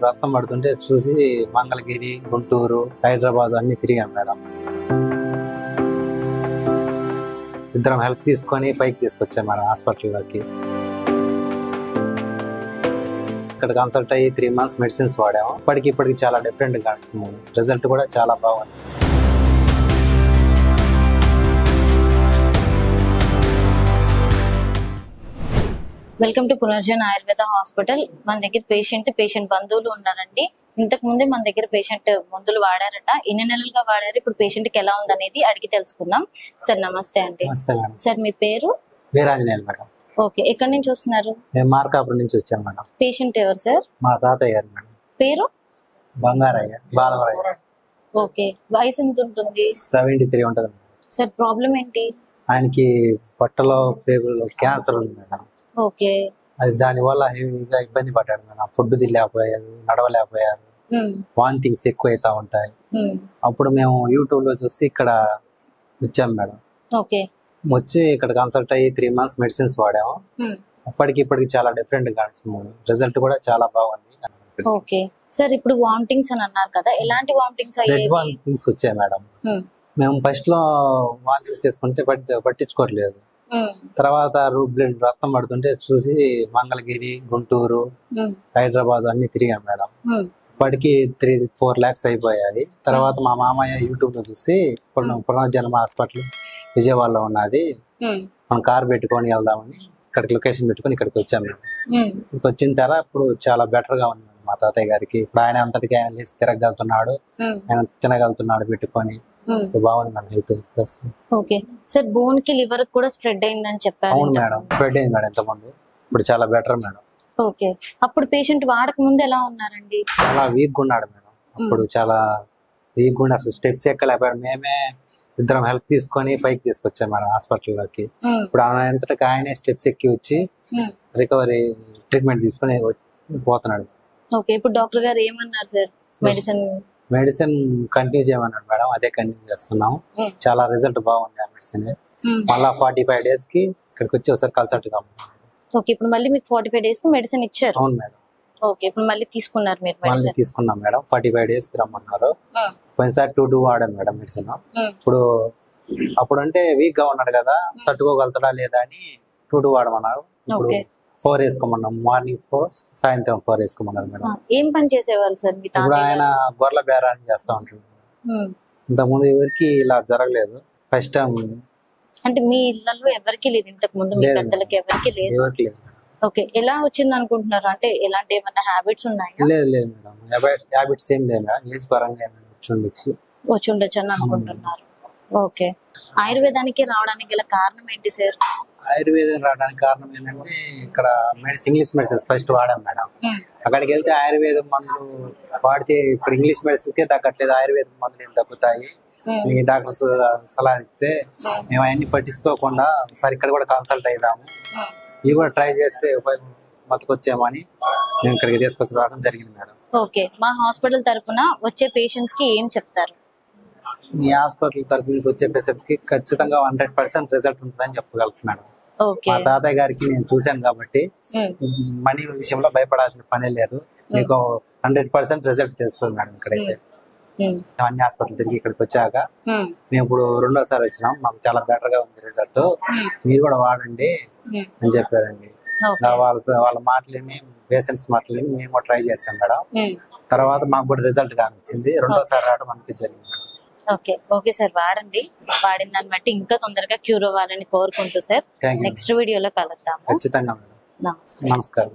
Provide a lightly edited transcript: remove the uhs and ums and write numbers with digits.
రక్తం పడుతుంటే చూసి మంగళగిరి, గుంటూరు, హైదరాబాద్ అన్ని తిరిగాం మేడం. ఇద్దరం హెల్ప్ తీసుకొని పైకి తీసుకొచ్చాం మేడం హాస్పిటల్లోకి. ఇక్కడ కన్సల్ట్ అయ్యి 3 months మెడిసిన్స్ వాడాము. ఇప్పటికి చాలా డిఫరెంట్ గా అనిపిస్తుంది. రిజల్ట్ కూడా చాలా బాగుంది. Welcome to పునర్జన్ Ayurveda hospital. మన దగ్గర పేషెంట్ బంధువులు ఉన్నారండి. ఇంతకు ముందే మన దగ్గర పేషెంట్ మందులు వాడారట. ఎన్ని నెలలుగా వాడారు, ఇప్పుడు పేషెంట్ కి ఎలా ఉందనేది అడిగి తెలుసుకుందాం. సార్ నమస్తే అండి. సార్ మీ పేరు? వీరాంజనేయులు మేడం. ఓకే, ఎక్కడి నుంచి వస్తున్నారు? మేము మార్కాపురం నుంచి వచ్చాం మేడం. పేషెంట్ ఎవరు సార్? మా తాతయ్య గారు మేడం. పేరు? బంగారయ్య, బాలవరయ్య. ఓకే, వయసు ఎంత ఉంటుంది? 73 ఉంటుంది. సార్ ప్రాబ్లం ఏంటి? ఆయనకి పొట్టలో పేగుల్లో క్యాన్సర్ ఉంది మేడం. ఓకే, అది దానివల్ల హెవీగా ఇబ్బంది పడ్డాడు మేడం. ఫుడ్ తినలేకపోయారు, నడవలేకపోయారు, వాంతింగ్స్ ఎక్కువ అవుతా ఉంటాయి. అప్పుడు మేము యూట్యూబ్ లో చూసి ఇక్కడ వచ్చాం మేడం. ఓకే, వచ్చి ఇక్కడ కన్సల్ట్ అయ్యి 3 months మెడిసిన్స్ వాడాము. ఇప్పటికి చాలా డిఫరెంట్ గా అనిపిస్తుంది. రిజల్ట్ కూడా చాలా బాగుంది. ఓకే సార్, ఇప్పుడు వామిటింగ్స్ అని అన్నారు కదా, ఎలాంటి వామిటింగ్స్ అయ్యాయి? బ్లడ్ వామిటింగ్స్ వచ్చాయి మేడం. మేము ఫస్ట్ లో వాంతింగ్స్ చేసుకుంటే పట్టించుకోవట్లేదు. తర్వాత బ్లడ్ రక్తం పడుతుంటే చూసి మంగళగిరి, గుంటూరు, హైదరాబాద్ అన్ని తిరిగాం మేడం. ఇప్పటికి 3-4 lakhs అయిపోయాయి. తర్వాత మా మామయ్య యూట్యూబ్ లో చూసి పునర్జన్మ హాస్పిటల్ విజయవాడలో ఉన్నది, మనం కార్ పెట్టుకొని వెళ్దామని ఇక్కడికి లొకేషన్ పెట్టుకొని ఇక్కడికి వచ్చాం మేడం. ఇక్కడికి వచ్చిన తర్వాత ఇప్పుడు చాలా బెటర్ గా ఉంది మా తాతయ్య గారికి. ఇప్పుడు ఆయన అంతటికి ఆయన లేచి తిరగలుగుతున్నాడు, ఆయన తినగలుగుతున్నాడు పెట్టుకొని. బాగుంది madam health. Okay sir, bone కి లివర్ కూడా స్ప్రెడ్ అయిందని చెప్పారు. అవును మేడం, స్ప్రెడ్ అయింది మేడం ఇంతకుముందు. ఇప్పుడు చాలా బెటర్ మేడం. ఓకే, అప్పుడు పేషెంట్ వాడక ముందు ఎలా ఉన్నారండి? చాలా వీక్ ఉన్నాడు మేడం. అప్పుడు చాలా వీక్ ఉండి అసలు స్టెప్స్ ఎక్కలేకపోయాడు. మేమే ఇద్దరం హెల్ప్ తీసుకొని పైకి తీసుకొచ్చాం మేడం హాస్పిటల్లోకి. ఇప్పుడు ఆయన అంతటికి ఆయనే స్టెప్స్ ఎక్కి వచ్చి రికవరీ ట్రీట్మెంట్ తీసుకొని పోతున్నాడు. ఓకే, ఇప్పుడు డాక్టర్ గారు ఏమన్నారు సార్? మెడిసిన్ కంటిన్యూ చేయమన్నాడు మేడం. అదే కంటిన్యూ చేస్తున్నాం. చాలా రిజల్ట్ బాగుంది ఆ మెడిసిన్. మళ్ళా 45 days కి ఇక్కడికి వచ్చి ఒకసారి కన్సల్ట్ కావాలి. ఓకే, ఇప్పుడు మళ్ళీ మీకు 45 days కి మెడిసిన్ ఇచ్చారు? అవును మేడం. ఓకే, ఇప్పుడు మళ్ళీ తీసుకున్నారు మీరు? మళ్ళీ తీసుకున్నాం మేడం. 45 days కి రమ్మన్నారు. పోయినసారి 2 వాడాను మేడం మెడిసిన్. ఇప్పుడు అప్పుడు అంటే వీక్ గా ఉన్నాడు కదా, తట్టుకోగలుగుతాడా లేదా అని 2 వాడమన్నారు. ఇప్పుడు 4 వేసుకోమన్నాం. మార్నింగ్ 4, సాయంత్రం 4 వేసుకోమన్నారు మేడం. ఏం పని చేసేవాళ్ళు సార్? ఇప్పుడు ఆయన గొర్రెల బేరాన్ని చేస్తా ఉంటాడు. ఇంతకుముందు ఎవరికి ఇలా జరగలేదు, ఫస్ట్ టైం. అంటే మీ ఇళ్లలో ఎవరికి లేదు ఇంతకు ముందు? మీ పెద్దలకి ఎవరికి లేదు? ఓకే, ఎలా వచ్చింది అనుకుంటున్నారు? అంటే ఎలాంటి ఏమైనా హ్యాబిట్స్ ఉన్నాయా? లేదు మేడం, హ్యాబిట్స్ ఏం లేదు. ఏజ్ పరంగా వచ్చి ఉండొచ్చు అని అనుకుంటున్నారు. ఓకే, ఆయుర్వేదానికి రావడానికి గల కారణం ఏంటి సార్? ఆయుర్వేదం రావడానికి కారణం ఏంటంటే ఇక్కడ ఇంగ్లీష్ మెడిసిన్స్ ఫస్ట్ వాడాం మేడం. అక్కడికి వెళ్తే ఆయుర్వేదం మందులు వాడితే ఇక్కడ ఇంగ్లీష్ మెడిసిన్ కే తగ్గట్లేదు, ఆయుర్వేదం మందులు ఏం తగ్గుతాయి, మీ డాక్టర్స్ సలహా ఇస్తే మేము అవన్నీ పట్టించుకోకుండా ఒకసారి ఇక్కడ కూడా కన్సల్ట్ అయిదాము, ఇవి కూడా ట్రై చేస్తే బతకొచ్చామని మేము ఇక్కడికి తీసుకొచ్చి రావడం జరిగింది మేడం. ఓకే, మా హాస్పిటల్ తరఫున వచ్చే పేషెంట్స్ కి ఏం చెప్తారు? మీ హాస్పిటల్ తరఫు నుంచి వచ్చే పేషెంట్స్ కి ఖచ్చితంగా 100% రిజల్ట్ ఉంటుందని చెప్పగలుగుతున్నాను. మా తాతయ్య గారికి నేను చూశాను కాబట్టి మనీ విషయంలో భయపడాల్సిన పనే లేదు. మీకు 100% రిజల్ట్ తెలుస్తుంది మేడం. ఇక్కడైతే అన్ని హాస్పిటల్ తిరిగి ఇక్కడికి వచ్చాక మేము ఇప్పుడు 2వ సారి వచ్చినాం. మాకు చాలా బెటర్ గా ఉంది రిజల్ట్. మీరు కూడా వాడండి అని చెప్పారండి. వాళ్ళ మాటలని, పేషెంట్స్ మాటలని మేము కూడా ట్రై చేసాం మేడం. తర్వాత మాకు కూడా రిజల్ట్ కానిచ్చింది. 2వ సారి రావడం మనకి జరిగింది మేడం. ఓకే సార్, వాడండి. వాడిన దాన్ని బట్టి ఇంకా తొందరగా క్యూర్ అవ్వాలని కోరుకుంటూ సార్ నెక్స్ట్ వీడియోలో కలుద్దాము. ఖచ్చితంగా మేడం. నమస్కారం.